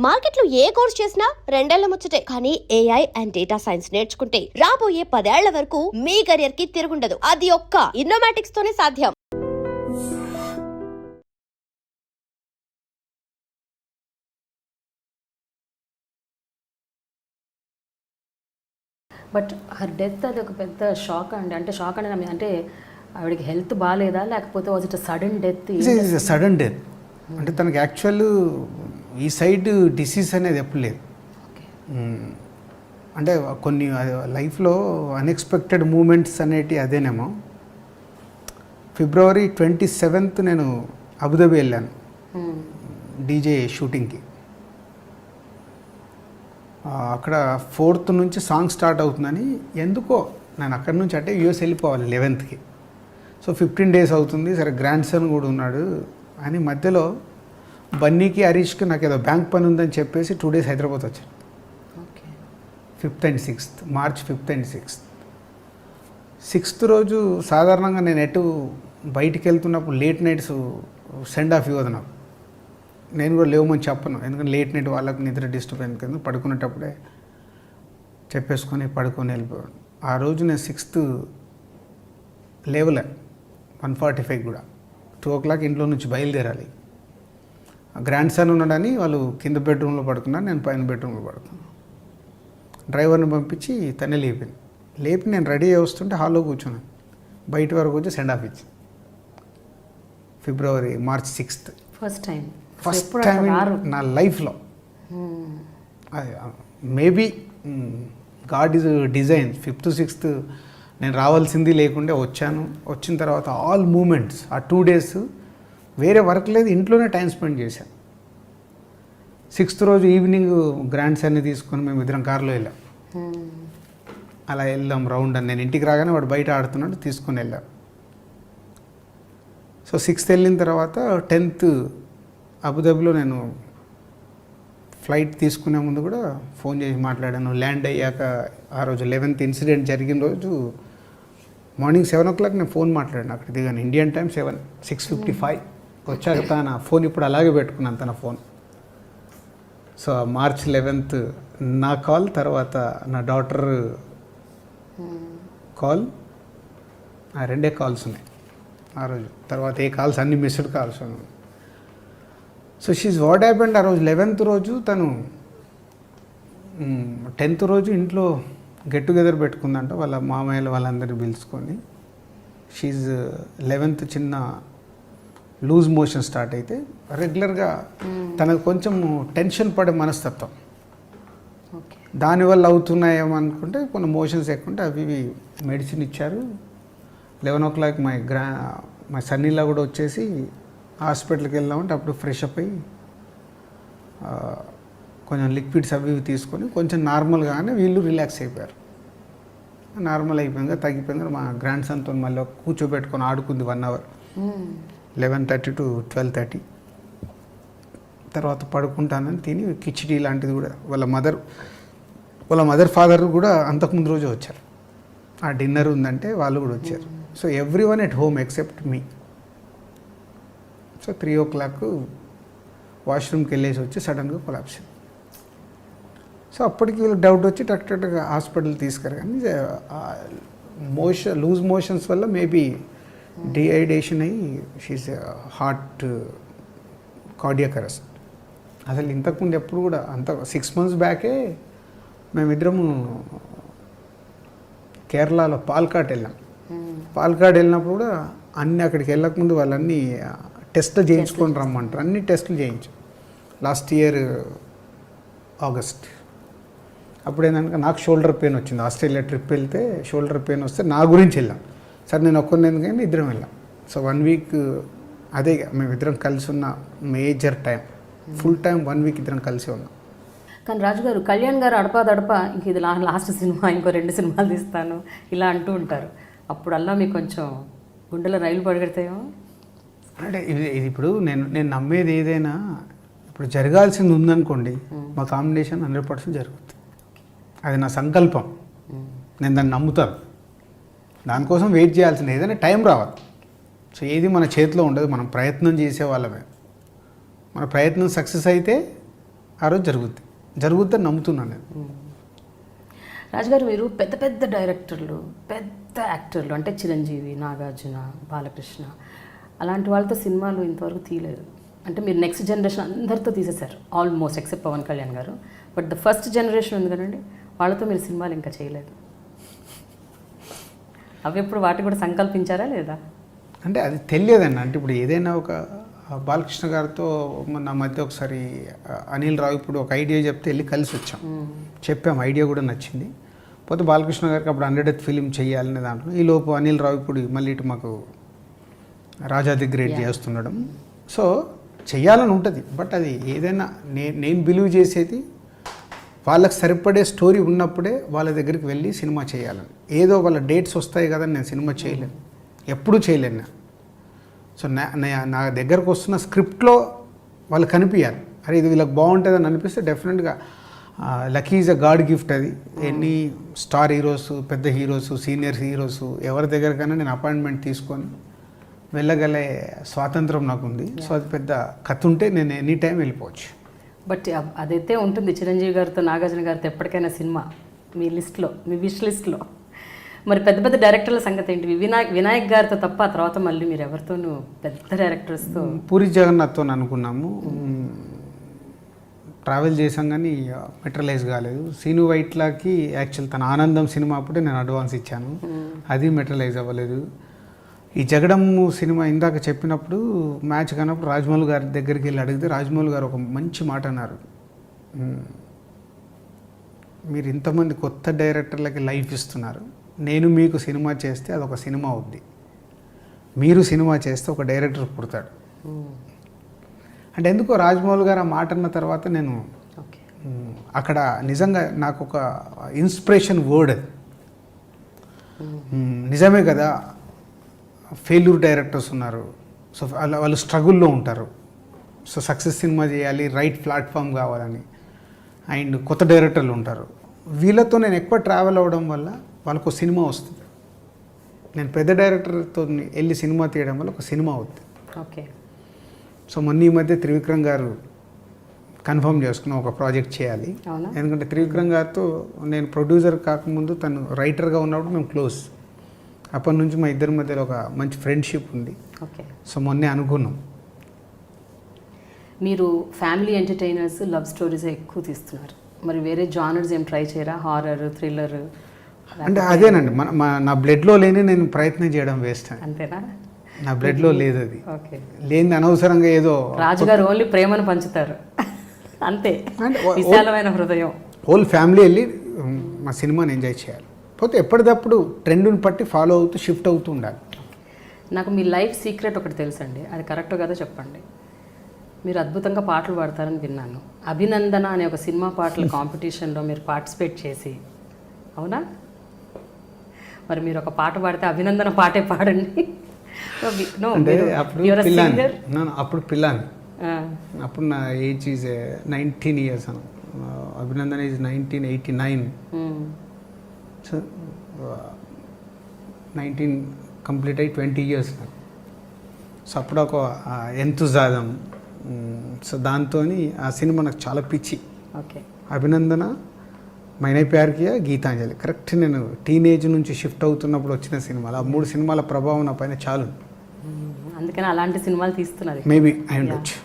మార్కెట్లో ఏ కోర్స్ చేసినా రెండేళ్ల ముచ్చటే. కానీ ఏఐ అండ్ డేటా సైన్స్ నేర్చుకుంటే రాబోయే 10 ఏళ్ల వరకు మీ కెరియర్ కి తిరుగుండదు. అది ఒక్క ఇన్నోమాటిక్స్ తోనే సాధ్యం. బట్ హర్ డెత్ అది ఒక పెద్ద షాక్ అండి. అంటే షాక్ అంటే ఆవిడకి హెల్త్ బాగాలేదా, లేకపోతే was it sudden death? Sudden death. అంటే తనకి యాక్చువల్ ఈ సైడ్ డిసీజ్ అనేది ఎప్పుడు లేదు. అంటే కొన్ని లైఫ్లో అన్ఎక్స్పెక్టెడ్ మూమెంట్స్ అనేటివి అదేనేమో. ఫిబ్రవరి 27th నేను అబుదాబి వెళ్ళాను డీజే షూటింగ్కి. అక్కడ 4th నుంచి సాంగ్ స్టార్ట్ అవుతుందని ఎందుకో నేను అక్కడి నుంచి అంటే యూఎస్ వెళ్ళిపోవాలి 11th. సో 15 days అవుతుంది. సరే గ్రాండ్ సన్ కూడా ఉన్నాడు అని మధ్యలో బన్నీకి హరీష్కి నాకు ఏదో బ్యాంక్ పని ఉందని చెప్పేసి 2 days హైదరాబాద్ వచ్చాను. 5th and 6th March 5th and 6th. 6th రోజు సాధారణంగా నేను ఎటు బయటికి వెళ్తున్నప్పుడు లేట్ నైట్స్ సెండ్ ఆఫ్ ఇవ్వదు నాకు. నేను కూడా లేవమని చెప్పను, ఎందుకంటే లేట్ నైట్ వాళ్ళకి నిద్ర డిస్టర్బ్ అయింది కదా. పడుకునేటప్పుడే చెప్పేసుకొని పడుకొని వెళ్ళిపోయాను. ఆ రోజు నేను 6th లేవలే 1:45 కూడా. 2 o'clock ఇంట్లో నుంచి బయలుదేరాలి. గ్రాండ్ సన్ ఉన్నాడని వాళ్ళు కింద బెడ్రూమ్లో పడుకున్నాను, నేను పైన బెడ్రూమ్లో పడుకున్నాను. డ్రైవర్ని పంపించి తనే లేపి నేను రెడీ అయ్యి వస్తుంటే హాల్లో కూర్చున్నాను. బయట వరకు వచ్చి సెండ్ ఆఫ్ ఇచ్చి మార్చ్ 6th. ఫస్ట్ టైం నా లైఫ్లో. Maybe God is design. 5th 6th నేను రావాల్సింది లేకుంటే వచ్చాను. వచ్చిన తర్వాత ఆల్ మూమెంట్స్ ఆ 2 days వేరే వర్క్ లేదు, ఇంట్లోనే టైం స్పెండ్ చేశాను. 6th రోజు ఈవినింగ్ గ్రాండ్ సన్ని తీసుకొని మేము ఇద్దరం కార్లో వెళ్ళాం. అలా వెళ్ళాం రౌండ్ అని. నేను ఇంటికి రాగానే వాడు బయట ఆడుతున్నాడు, తీసుకొని వెళ్ళాం. సో 6th వెళ్ళిన తర్వాత 10th అబుదాబిలో నేను ఫ్లైట్ తీసుకునే ముందు కూడా ఫోన్ చేసి మాట్లాడాను. ల్యాండ్ అయ్యాక ఆ రోజు 11th ఇన్సిడెంట్ జరిగిన రోజు మార్నింగ్ 7 o'clock నేను ఫోన్ మాట్లాడాను. అక్కడ దిగాను ఇండియన్ టైం 6:55 వచ్చాక తన ఫోన్ ఇప్పుడు అలాగే పెట్టుకున్నాను తన ఫోన్. సో మార్చ్ 11th నా కాల్, తర్వాత నా డాటర్ కాల్, ఆ 2 కాల్స్ ఉన్నాయి ఆ రోజు. తర్వాత ఏ కాల్స్ అన్ని మిస్డ్ కాల్స్ ఉన్నాయి. So she's what happened. ఆ రోజు 11th రోజు తను 10th రోజు ఇంట్లో గెట్ టుగెదర్ పెట్టుకుందంట వాళ్ళ మామయ్యలు వాళ్ళందరినీ పిలుచుకొని. షీజ్ 11th చిన్న లూజ్ మోషన్ స్టార్ట్ అయితే రెగ్యులర్గా తనకు కొంచెం టెన్షన్ పడే మనస్తత్వం, దానివల్ల అవుతున్నాయేమో అనుకుంటే కొన్ని మోషన్స్ ఎక్కుంటే అవి మెడిసిన్ ఇచ్చారు. 11 o'clock మై సన్నీలా కూడా వచ్చేసి హాస్పిటల్కి వెళ్దామంటే అప్పుడు ఫ్రెష్ అప్ అయ్యి కొంచెం లిక్విడ్స్ అవి తీసుకొని కొంచెం నార్మల్గానే వీళ్ళు రిలాక్స్ అయిపోయారు. నార్మల్ అయిపోయాక తగ్గిపోయాక మా గ్రాండ్ సన్తో మళ్ళీ కూర్చోబెట్టుకొని ఆడుకుంది 1 hour 11:30 to 12:30. తర్వాత పడుకుంటానని తిని కిచిడి లాంటిది కూడా వాళ్ళ మదర్ ఫాదర్ కూడా అంతకుముందు రోజు వచ్చారు. ఆ డిన్నర్ ఉందంటే వాళ్ళు కూడా వచ్చారు. So everyone at home except me. So 3 o'clock వాష్రూమ్కి వెళ్ళేసి వచ్చి సడన్గా కొలాప్స్. సో అప్పటికి వీళ్ళకి డౌట్ వచ్చి టక్గా హాస్పిటల్ తీసుకురా. కానీ లూజ్ మోషన్స్ వల్ల మేబీ డిహైడ్రేషన్ అయ్యి షీస్ హార్ట్ కార్డియాక్ అరెస్ట్. అసలు ఇంతకుముందు ఎప్పుడు కూడా 6 months బ్యాకే మేమిద్దరము కేరళలో పాల్కాడ్ వెళ్ళాం. పాల్కాడ్ వెళ్ళినప్పుడు కూడా అక్కడికి వెళ్ళకముందు వాళ్ళన్నీ టెస్ట్ చేయించుకొని రమ్మంటారు. అన్ని టెస్టులు చేయించాం లాస్ట్ ఇయర్ ఆగస్ట్. అప్పుడు ఏంటంటే నాకు షోల్డర్ పెయిన్ వచ్చింది. ఆస్ట్రేలియా ట్రిప్ వెళ్తే షోల్డర్ పెయిన్ వస్తే నా గురించి వెళ్ళాం. సరే నేను ఒక్కరిని ఎందుకంటే ఇద్దరం వెళ్ళాం. సో 1 week అదే మేమిద్దరం కలిసి ఉన్న major time. Full time 1 week ఇద్దరం కలిసి ఉన్నాం. కానీ రాజు గారు, కళ్యాణ్ గారు అడపాదడపా ఇంక ఇది లాస్ట్ సినిమా, ఇంకో 2 సినిమాలు తీస్తాను ఇలా అంటూ ఉంటారు. అప్పుడు అలా మీకు కొంచెం గుండెలో రైలు పరిగెడతాయో? అంటే ఇది ఇప్పుడు నేను నమ్మేది ఏదైనా ఇప్పుడు జరగాల్సింది ఉందనుకోండి, మా కాంబినేషన్ 100% జరుగుతుంది. అది నా సంకల్పం, నేను దాన్ని నమ్ముతాను. దానికోసం వెయిట్ చేయాల్సింది ఏదైనా టైం రావాలి. సో ఏది మన చేతిలో ఉండదు, మనం ప్రయత్నం చేసే వాళ్ళమే. మన ప్రయత్నం సక్సెస్ అయితే ఆ రోజు జరుగుద్దని నమ్ముతున్నాను నేను. రాజుగారు మీరు పెద్ద పెద్ద డైరెక్టర్లు, పెద్ద యాక్టర్లు అంటే చిరంజీవి, నాగార్జున, బాలకృష్ణ అలాంటి వాళ్ళతో సినిమాలు ఇంతవరకు తీయలేదు. అంటే మీరు నెక్స్ట్ జనరేషన్ అందరితో తీసేశారు ఆల్మోస్ట్ ఎక్సెప్ట్ పవన్ కళ్యాణ్ గారు. బట్ ద ఫస్ట్ జనరేషన్ ఉంది కదండి, వాళ్ళతో మీరు సినిమాలు ఇంకా చేయలేదు. అవి ఎప్పుడు వాటి కూడా సంకల్పించారా లేదా? అంటే అది తెలియదండి. అంటే ఇప్పుడు ఏదైనా ఒక బాలకృష్ణ గారితో నా మధ్య ఒకసారి అనిల్ రావు ఇప్పుడు ఒక ఐడియా చెప్తే వెళ్ళి కలిసి వచ్చాం, చెప్పాం, ఐడియా కూడా నచ్చింది. పోతే బాలకృష్ణ గారికి అప్పుడు 100th ఫిలిం చేయాలనే దాంట్లో ఈ లోపు అనిల్ రావు ఇప్పుడు మళ్ళీ ఇటు మాకు రాజాది గ్రేట్ చేస్తుండడం. సో చెయ్యాలని ఉంటుంది. బట్ అది ఏదైనా నేను బిలీవ్ చేసేది వాళ్ళకి సరిపడే స్టోరీ ఉన్నప్పుడే వాళ్ళ దగ్గరికి వెళ్ళి సినిమా చేయాలని. ఏదో వాళ్ళ డేట్స్ వస్తాయి కదా నేను సినిమా చేయలేను, ఎప్పుడూ చేయలేను నేను. సో నా దగ్గరకు వస్తున్న స్క్రిప్ట్లో వాళ్ళు కనిపించాలి. అరే ఇది వీళ్ళకి బాగుంటుందని అనిపిస్తే డెఫినెట్గా lucky is a God gift. అది ఎన్ని స్టార్ హీరోస్, పెద్ద హీరోస్, సీనియర్ హీరోస్ ఎవరి దగ్గరకైనా నేను అపాయింట్మెంట్ తీసుకొని వెళ్ళగలే స్వాతంత్రం నాకు ఉంది. సో అది పెద్ద కథ ఉంటే నేను ఎనీ టైం వెళ్ళిపోవచ్చు. బట్ అదైతే ఉంటుంది చిరంజీవి గారితో, నాగార్జున గారితో ఎప్పటికైనా సినిమా మీ లిస్ట్లో, మీ విష్ లిస్ట్లో. మరి పెద్ద పెద్ద డైరెక్టర్ల సంగతి ఏంటి? వినాయక్ గారితో తప్ప ఆ తర్వాత మళ్ళీ మీరు ఎవరితోనూ పెద్ద డైరెక్టర్స్తో? పూరి జగన్నాథ్తో అనుకున్నాము, ట్రావెల్ చేసాం కానీ మెటరలైజ్ కాలేదు. సీను వైట్లాకి యాక్చువల్ తన ఆనందం సినిమా అప్పుడే నేను అడ్వాన్స్ ఇచ్చాను, అది మెటరలైజ్ అవ్వలేదు. ఈ జగడమ్ము సినిమా ఇందాక చెప్పినప్పుడు మ్యాచ్ కానప్పుడు రాజమౌళి గారి దగ్గరికి వెళ్ళి అడిగితే రాజమౌళి గారు ఒక మంచి మాట అన్నారు, మీరు ఇంతమంది కొత్త డైరెక్టర్లకి లైఫ్ ఇస్తున్నారు, నేను మీకు సినిమా చేస్తే అదొక సినిమా అవుద్ది, మీరు సినిమా చేస్తే ఒక డైరెక్టర్ పుడతాడు. అంటే ఎందుకో రాజమౌళి గారు ఆ మాట అన్న తర్వాత నేను అక్కడ నిజంగా నాకు ఒక ఇన్స్పిరేషన్ వర్డ్ అది. నిజమే కదా, ఫెయిల్యూర్ డైరెక్టర్స్ ఉన్నారు, సో వాళ్ళు స్ట్రగుల్లో ఉంటారు, సో సక్సెస్ సినిమా చేయాలి, రైట్ ప్లాట్ఫామ్ కావాలని. అండ్ కొత్త డైరెక్టర్లు ఉంటారు, వీళ్ళతో నేను ఎక్కువ ట్రావెల్ అవ్వడం వల్ల వాళ్ళకు ఒక సినిమా వస్తుంది. నేను పెద్ద డైరెక్టర్తో వెళ్ళి సినిమా తీయడం వల్ల ఒక సినిమా అవుతుంది. ఓకే. సో మొన్న ఈ మధ్య త్రివిక్రమ్ గారు కన్ఫర్మ్ చేసుకున్నాం ఒక ప్రాజెక్ట్ చేయాలి. ఎందుకంటే త్రివిక్రమ్ గారితో నేను ప్రొడ్యూసర్ కాకముందు తను రైటర్గా ఉన్నప్పుడు మేము క్లోజ్, అప్పటి నుంచి మా ఇద్దరి మధ్యలో ఒక మంచి ఫ్రెండ్షిప్ ఉంది. ఓకే. సో మొన్నే అనుకున్నాం. మీరు ఫ్యామిలీ ఎంటర్టైనర్స్, లవ్ స్టోరీస్ ఎక్కువ తీస్తున్నారు, మరి వేరే జానర్స్ ఏం ట్రై చేయరా? Horror, thriller? అంటే అదేనండి నా బ్లడ్లో లేని నేను ప్రయత్నం చేయడం వేస్ట్. అంతేనా? నా బ్లడ్లో లేదు అది. ఓకే. లేని అనవసరంగా ఏదో. రాజుగారు ఓన్లీ ప్రేమను పంచుతారు అంతే, విశాలమైన హృదయం. హోల్ ఫ్యామిలీ వెళ్ళి మా సినిమాని ఎంజాయ్ చేయాలి. పోతే ఎప్పటికప్పుడు ట్రెండ్ని బట్టి ఫాలో అవుతూ షిఫ్ట్ అవుతూ ఉండాలి. నాకు మీ లైఫ్ సీక్రెట్ ఒకటి తెలుసండి, అది కరెక్ట్ కదా చెప్పండి. మీరు అద్భుతంగా పాటలు పాడతారని విన్నాను. అభినందన అనే ఒక సినిమా పాటల కాంపిటీషన్లో మీరు పార్టిసిపేట్ చేసి, అవునా? మరి మీరు ఒక పాట పాడితే అభినందన పాటే పాడండి. అప్పుడు పిల్లాని, అప్పుడు నా age is 19 years Anu. Abhinandana is 1989. So 19 complete అయ్యి 20 years నాకు. సో అప్పుడు ఒక ఎంతుజాదం, సో దాంతో ఆ సినిమా నాకు చాలా పిచ్చి. ఓకే. అభినందన, మైనే ప్యార్ కియా, గీతాంజలి కరెక్ట్ నేను టీనేజ్ నుంచి షిఫ్ట్ అవుతున్నప్పుడు వచ్చిన సినిమాలు. ఆ 3 సినిమాల ప్రభావం నా పైన చాలు. అందుకని అలాంటి సినిమాలు తీస్తున్నారు. మేబీ అయి ఉండొచ్చు.